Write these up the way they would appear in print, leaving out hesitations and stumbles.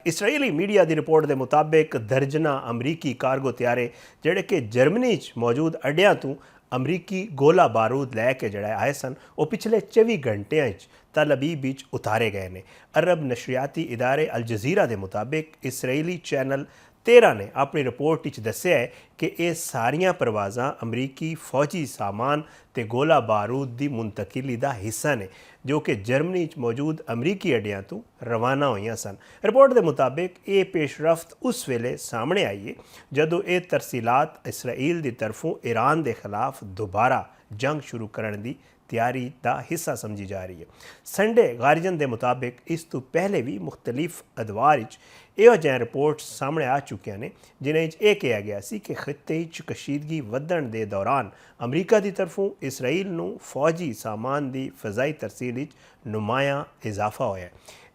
Israeli media की report के मुताबिक दर्जना अमरीकी कार्गो त्यारे जिहड़े कि जर्मनी मौजूद अड्डियां तो अमरीकी गोला बारूद लैके जड़ा आए सन वो पिछले 24 घंटियां तल अबीब विच उतारे गए ने। अरब नशरियाती इदारे अल जजीरा के मुताबिक इसराइली चैनल 13 ने अपनी रिपोर्ट विच दस्सिया है कि ये सारियां परवाज़ां अमरीकी फौजी सामान ते गोला बारूद की मुंतकिली का हिस्सा ने जो कि जर्मनी मौजूद अमरीकी अड्डियां तो रवाना हुई सन। रिपोर्ट के मुताबिक ये पेशरफ्त उस वेले सामने आई है जदों ये तरसीलात इसराइल की तरफों ईरान के खिलाफ दोबारा जंग शुरू करने की तैयारी का हिस्सा समझी जा रही है। संडे गार्जियन के मुताबिक इस तो पहले भी मुख्तलिफ अदवार ਇਹੋ ਜਿਹੀਆਂ ਰਿਪੋਰਟਸ ਸਾਹਮਣੇ आ चुकिया ने जिन्हें यह कहा गया सी कि खिते कशीदगी वधण के दौरान अमरीका की तरफों इसराइल नूं फौजी सामान की फजाई तरसील नुमाया इजाफा होया।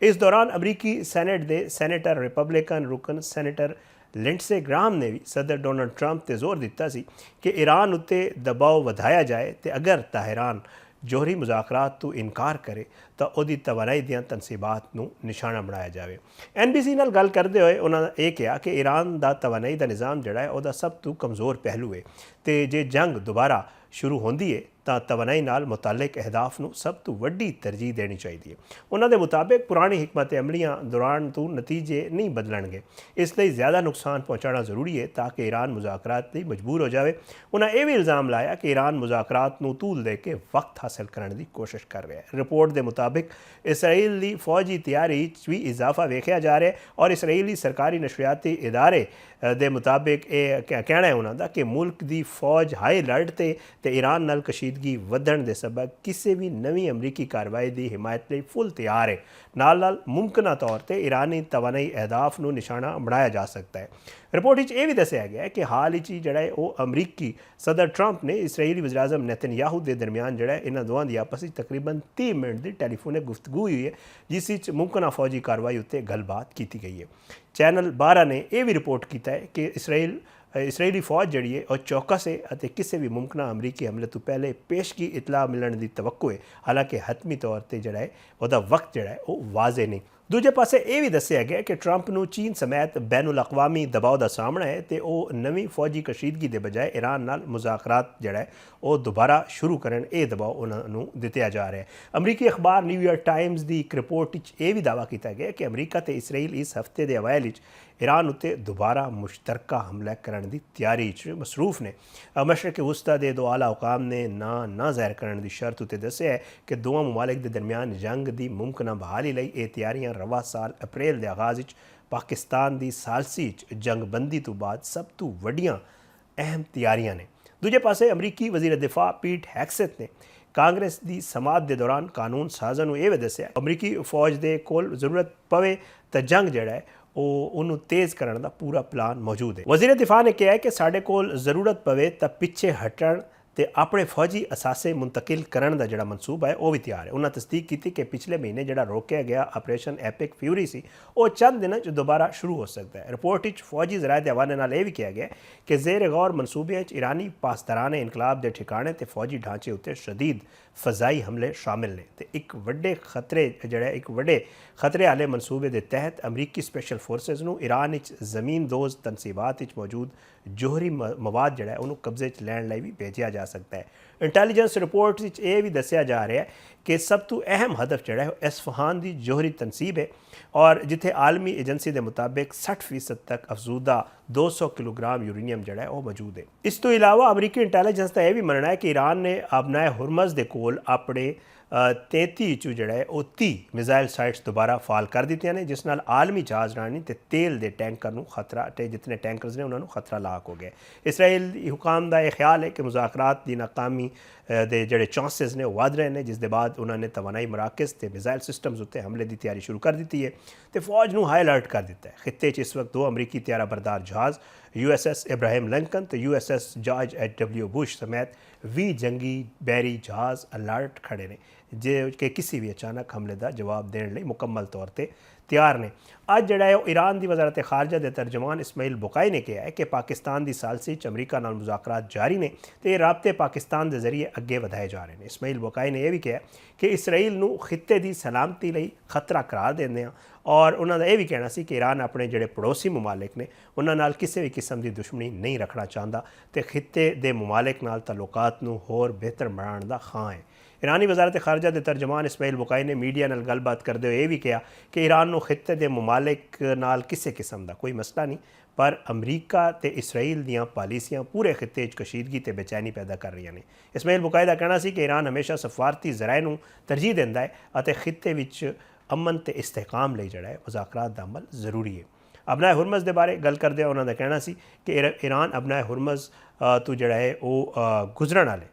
इस दौरान अमरीकी सैनेट के सैनेटर रिपब्लिकन रुकन सैनेटर लिंडसे ग्राहम ने भी सदर डोनाल्ड ट्रंप ते जोर दिता सी कि ईरान उत्ते दबाव वधाया जाए तो अगर तहरान जोहरी मुज़ाकरात तो इनकार करे तो उहदी तवानाई दियां तनसीबात नूं निशाना बनाया जाए। NBC नाल गल करते हुए उन्होंने यह कहा कि ईरान का तवानाई का निज़ाम जड़ा है वह सब तो कमज़ोर पहलू है तो जे जंग दोबारा शुरू होंदी है तो तवानाई नाल मुतालिक अहदाफ नूं सब तो वड्डी तरजीह देनी चाहिए। उन्होंने मुताबिक पुरानी हिकमत अमलियां दौरान तो नतीजे नहीं बदलणगे, इसलिए ज़्यादा नुकसान पहुँचाना जरूरी है ताकि ईरान मुज़ाकरात लई मजबूर हो जाए। उन्हें यह भी इल्ज़ाम लाया कि ईरान मुज़ाकरात नूं तूल दे के वक्त हासिल करने की कोशिश कर रहा है। रिपोर्ट के मुताबिक इसराइल की फौजी तैयारी भी इजाफा वेखिया जा रहा है और इसराइली सरकारी नशरियाती इदारे के मुताबिक ये कहना है उन्होंने कि मुल्क की फौज हाई अलर्ट ते ईरान नाल कशीदगी वधण के सबब किसी भी नवी अमरीकी कार्रवाई की हिमायत लिए फुल तैयार है। नाल मुमकिन तौर पर ईरानी तवानाई अहदाफ को निशाना बनाया जा सकता है। रिपोर्ट यह भी दसिया गया कि हाल ही जड़ा है वो अमरीकी सदर ट्रंप ने इसराइली वज़ीर-ए-आज़म नेतन्याहू के दरमियान जड़ा इन्होंने दोवां की आपस में तकरीबन 30 मिनट की टेलीफोनिक गुफ्तगू हुई है जिस मुमकिन फौजी कार्रवाई उत्ते गलबात की गई है। चैनल 12 ने यह भी रिपोर्ट किया है कि इसराइली फौज जड़ी है और चौकस है और किसी भी मुमकिन अमरीकी हमले तो पहले पेश की इतला मिलने की तवक्को है, हालांकि हतमी तौर पर जड़ा है वह वक्त जड़ा है वो वाजे नहीं। दूजे पासे यह भी दसिया गया कि ट्रंप नूं चीन समेत बैनुल अक़वामी दबाव का सामना है तो वह नवी फौजी कशीदगी के बजाय ईरान नाल मुज़ाकरात जड़ा है वो दोबारा शुरू करन ये दबाव उन्होंने दिता जा रहा है। अमरीकी अखबार न्यूयॉर्क टाइम्स की एक रिपोर्ट यह भी दावा किया गया कि अमरीका तो इसराइल इस हफ्ते के अवाइल ईरान उत्ते दोबारा मुश्तरका हमला करने की तैयारी मसरूफ ने। मशरक़ वस्ता के दो आला हुकाम ने ना ज़ाहिर करने की शर्त उत्ते दस्सिया है कि दोवां मुमालिक के दरमियान जंग की मुमकिन बहाली लई ये तैयारियां रवा साल अप्रैल के आगाज़ पाकिस्तान की सालसी जंगबंदी तो बाद सब तो वड्डियां अहम तैयारियां ने। दूजे पासे अमरीकी वज़ीर दिफा पीट हैक्सेट ने कांग्रेस की समात के दौरान कानून साज़ां नूं यह दस्सिया अमरीकी फौज के कोल जरूरत पवे तो जंग जड़ा है वो तेज़ करने का पूरा प्लान मौजूद है। वज़ीर दिफा ने कहा है कि साढ़े कोल जरूरत पवे तो पिछे हटण ते अपने फौजी असासे मुंतकिल करने का जोड़ा मनसूबा है वह भी तैयार है। उन्होंने तस्दीक की कि पिछले महीने जोड़ा रोकया गया ऑपरेशन एपिक फ्यूरी सी वो चंद दिनों दोबारा शुरू हो सकता है। रिपोर्ट फौजी ज़राए के हवाले नाल यह भी कहा गया कि जेर गौर मनसूबे ईरानी पासदारान इनकलाब के ठिकाने ते फौजी ढांचे उत्ते शदीद फजाई हमले शामिल ने ते एक वड्डे खतरे आले मनसूबे के तहत अमरीकी स्पैशल फोर्सेस नूं ईरान ज़मीन दोज तनसीबात मौजूद जोहरी मवाद जड़ा है उन्होंने कब्जे लैण लई भी भेजा जा सकता है। इंटैलीजेंस रिपोर्ट यह भी दसिया जा रहा है कि सब तो अहम हदफ जड़ा है इसफहान की जोहरी तनसीब है और जिथे आलमी एजेंसी के मुताबिक 60% तक अफजूदा 200 किलोग्राम यूरेनियम जड़ा है वह मौजूद है। इस तो इलावा अमरीकी इंटैलीजेंस का यह भी मनना है कि ईरान ने अबनाए हुरमज़ के कोल अपने 33 चू जड़ा है वो 30 मिज़ाइल साइट्स दोबारा फाल कर दी ने जिस नाल आलमी जहाजरानी ते तेल के टैंकर नूं खतरा जितने टैंकर्स ने उन्होंने खतरा लाक हो गया। इसराइल हुकाम का यह ख्याल है कि मुज़ाकरात की नाकामी दे जड़े चांसेस ने वध रहे हैं जिसके बाद उन्होंने तवानाई मराकज़ ते मिज़ाइल सिस्टम्स उत्ते हमले की तैयारी शुरू कर दी है तो फौज नूं हाई अलर्ट कर दिता है। खिते इस वक्त 2 अमरीकी त्यारा बरदार जहाज़ USS इब्राहिम लिंकन तो USS जॉर्ज H.W. बुश समेत 20 जंगी बहरी जहाज़ अलर्ट खड़े ने जो कि किसी भी अचानक हमले का जवाब देने लई मुकम्मल तौर पर ਤਿਆਰ ਨੇ। ਅੱਜ ਜਿਹੜਾ ਹੈ ਉਹ ईरान ਦੀ ਵਜ਼ਾਰਤ ਖਾਰਜਾ ਦੇ ਤਰਜਮਾਨ ਇਸਮਾਈਲ बुकाई ਨੇ ਕਿਹਾ ਹੈ ਕਿ ਪਾਕਿਸਤਾਨ ਦੀ ਸਾਲਸੀ 'ਚ ਅਮਰੀਕਾ ਨਾਲ ਮੁਜ਼ਾਕਰਾਤ ਜਾਰੀ ਨੇ ਤੇ ਇਹ ਰਾਬਤੇ ਪਾਕਿਸਤਾਨ ਦੇ ਜ਼ਰੀਏ ਅੱਗੇ ਵਧਾਏ ਜਾ ਰਹੇ ਨੇ। ਇਸਮਾਈਲ बुकाई ਨੇ ਇਹ ਵੀ ਕਿਹਾ ਕਿ ਇਸਰਾਈਲ ਨੂੰ ਖਿੱਤੇ ਦੀ ਸਲਾਮਤੀ ਲਈ ਖਤਰਾ ਕਰਾਰ ਦਿੰਦੇ ਆ ਔਰ ਉਹਨਾਂ ਦਾ ਇਹ ਵੀ ਕਹਿਣਾ ਸੀ ਕਿ ईरान ਆਪਣੇ ਜਿਹੜੇ ਪੜੋਸੀ ਮਮਾਲਿਕ ਨੇ ਉਹਨਾਂ ਨਾਲ ਕਿਸੇ ਵੀ ਕਿਸਮ ਦੀ ਦੁਸ਼ਮਣੀ ਨਹੀਂ ਰੱਖਣਾ ਚਾਹੁੰਦਾ ਤੇ ਖਿੱਤੇ ਦੇ ਮਮਾਲਿਕ ਨਾਲ ਤਾਲੁਕਾਤ ਨੂੰ ਹੋਰ ਬਿਹਤਰ ਬਣਾਉਣ ਦਾ ਖਾਂ ਹੈ। ईरानी वजारत खारजा के तरजमान इस्माइल बुकाई ने मीडिया नाल गलबात करते हुए यह भी कहा कि ईरान को खिते के ममालिक नाल किसी किस्म का कोई मसला नहीं, पर अमरीका तो इसराइल दियाँ पॉलिसियाँ पूरे खिते कशीदगी तो बेचैनी पैदा कर रही हैं। इस्माइल बुकाई का कहना है कि ईरान हमेशा सफारती जराए नूं तरजीह दिंदा है और खिते विच अमन तो इस्तेहकाम लई जिहड़ा है मुज़ाकरात दा अमल जरूरी है। अबनाए हुरमज़ के बारे गल करदे उन्होंने कहना सी कि ईरान अबनाए हुरमज़ तो जिहड़ा है वो गुजरन वाले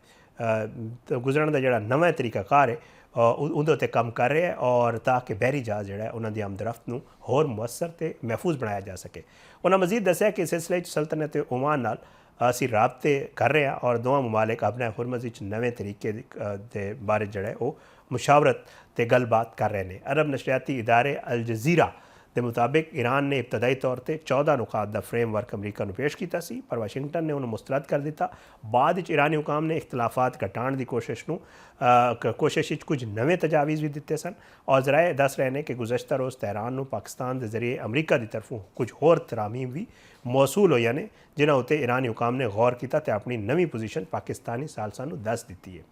गुजरन का जोड़ा नवा तरीकाकार है उहदे उत्ते काम कर रहा है और ताकि बहरी जहाज़ जोड़ा है उन्होंने आमदरफ्त नूं होर मुअस्सर ते महफूज बनाया जा सके। उन्होंने मजीद दस्सिया कि सिलसिले सल्तनत ओमान नाल असीं राबते कर रहे हैं और दोवां ममालिक अपने हुरमज़ विच नवे तरीके दे बारे जोड़ा है वो मुशावरत ते गलबात कर रहे हैं। अरब नशरियाती इदारे अल जज़ीरा के मुताबिक ईरान ने इब्तदाई तौर पर 14 नुकात का फ्रेमवर्क अमरीका को पेश किया सी, पर वाशिंगटन ने उन्हें मुस्तरद कर दिता। बाद ईरानी हुकाम ने इख्तलाफात घटाने की कोशिश कुछ नवे तजावीज़ भी दिते सन और जराए दस रहे हैं कि गुज़श्ता रोज़ तेहरान को पाकिस्तान के जरिए अमरीका की तरफों कुछ होर तरामीम भी मौसूल होई ने जिन्होंने उत्ते ईरानी हुकाम ने गौर किया तो अपनी नवी पोजीशन पाकिस्तानी सालसा नूं दस दी है।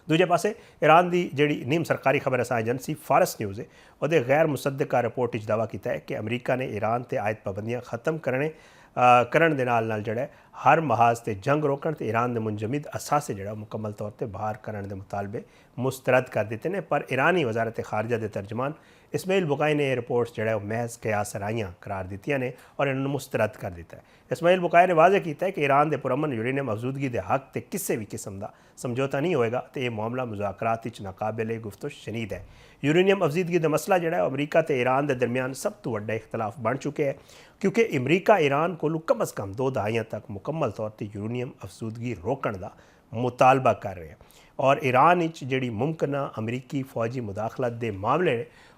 दूजे पासे ईरान की जी नीम सरकारी खबर असा एजेंसी फारस न्यूज़ है वो गैर मुसद्दका रिपोर्ट दावा किया है कि अमरीका ने ईरान से आयत पाबंदियां खत्म करने दे नाल जड़ा हर महाज से जंग रोकण ते ईरान के मुंजमद असासे जड़ा मुकम्मल तौर पर बाहर करने के मुतालबे मुस्तरद कर दिते हैं। पर ईरानी वजारत खारजा के तर्जमान इस्माइल बुकाई ने रिपोर्ट्स जड़ा महज कयास सराइयाँ करार दित्तियां ने और इन्होंने मुस्तरद कर दिता है। इस्माइल बुकाई ने वाजे किया है कि ईरान के पुरअमन यूरेनियम मौजूदगी के हक से किसी भी किस्म का समझौता नहीं होएगा तो यह मामला मुज़ाकरात नाकाबिले गुफ्तो शनीद है। यूरेनियम अफजीदगी का मसला जोड़ा अमरीका तो ईरान के दरमियान सब तो वड्डा इख्तलाफ बन चुके हैं क्योंकि अमरीका ईरान को कम अज़ कम 2 दहाइयां तक मुकम्मल तौर पर यूरेनियम अफसूदगी रोकण का मुतालबा कर रहे हैं और ईरान जी मुमकिन अमरीकी फौजी मुदाखलत के मामले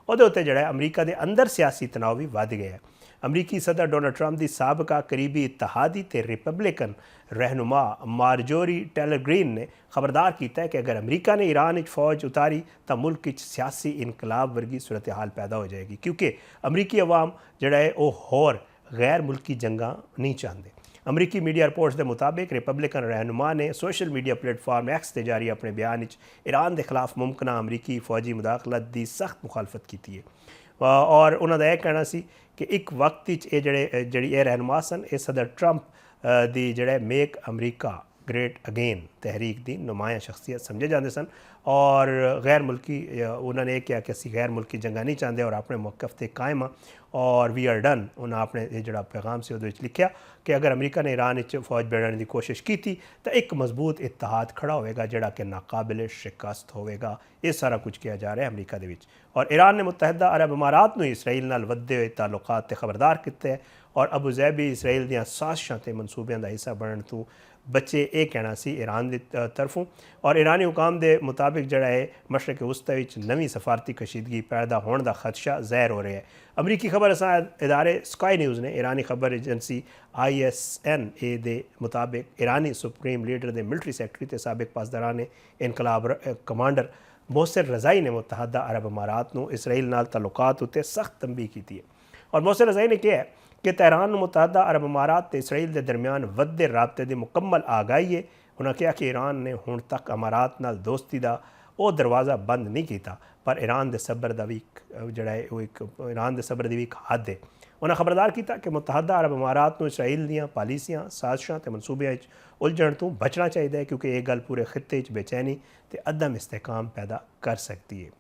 उहदे उत्ते जिहड़ा अमरीका के अंदर सियासी तनाव भी वध गया है। अमरीकी सदर डोनाल्ड ट्रंप की साबका करीबी इत्तेहादी ते रिपब्लिकन रहनुमा मार्जोरी टेलर ग्रीन ने खबरदार किया है कि अगर अमरीका ने ईरान फौज उतारी तो मुल्क सियासी इनकलाब वर्गी सूरत हाल पैदा हो जाएगी क्योंकि अमरीकी अवाम जड़ा है वो होर गैर मुल्की जंगा नहीं चाहते। अमरीकी मीडिया रिपोर्ट्स के मुताबिक रिपब्लिकन रहनुमा ने सोशल मीडिया प्लेटफॉर्म एक्स से जारी अपने बयान ईरान के खिलाफ मुमकिन अमरीकी फौजी मुदाखलत की सख्त मुखालफत की है और उन्होंने यह कहना सी कि एक वक्त जी रहनुमा सन ये सदर ट्रंप की जड़े मेक अमरीका ग्रेट अगेन तहरीक की नुमाया शख्सियत समझे जाते सन और गैर मुल्की उन्होंने यह कहा कि असी गैर मुल्की जंगा नहीं चाहते और अपने मौक़िफ़ से कायम और वी आर डन। उन्हें अपने जोड़ा पैगाम से उहदे लिखा कि अगर अमरीका ने ईरान फौज बढ़ाने की कोशिश की थी तो एक मजबूत इत्तेहाद खड़ा होएगा जोड़ा कि नाकाबिले शिकस्त होएगा। ये सारा कुछ किया जा रहा है अमरीका के विच और ईरान ने मुत्तहिदा अरब अमारात में इसराइल नाल वधदे हुए ताल्लुकात ते खबरदार किए और अबू ज़ैबी इसराइल दियां साजिशां ते मनसूबियां दा हिस्सा बनने तो बच्चे ये कहना सी ईरान की तरफों और ईरानी हुकाम के मुताबिक जड़ा है मशरक़ वस्ता विच नवी सफारती कशीदगी पैदा होने का खदशा ज़ाहिर हो रहा है। अमरीकी खबर असा इदारे स्काई न्यूज़ ने ईरानी खबर एजेंसी ISNA के मुताबिक ईरानी सुप्रीम लीडर के मिलिट्री सैक्रटरी ते साबिक पासदारान इनकलाब कमांडर मोहसिन रज़ाई ने मुत्तहिदा अरब अमारात को इसराइल नाल ताल्लुकात उत्ते सख्त तंबीह की है और मोहसिन रज़ाई ने कहा कि तेहरान मुत्तहिदा अरब अमारात ते इसराइल के दरमियान वधदे राबते की मुकम्मल आगाही है। उन्होंने कहा कि ईरान ने हुण तक अमारात नाल दोस्ती का वो दरवाज़ा बंद नहीं किया पर ईरान के सबर का भी जड़ा है वो एक ईरान के सबर की भी एक हद है। उन्हें खबरदार किया कि मुत्तहिदा अरब अमारात को इसराइल दीयां पॉलिसियां साजिशां ते मनसूबियां उलझण तो बचना चाहिए क्योंकि ये गल पूरे खिते बेचैनी ते अदम इस्तेहकाम पैदा कर सकती है।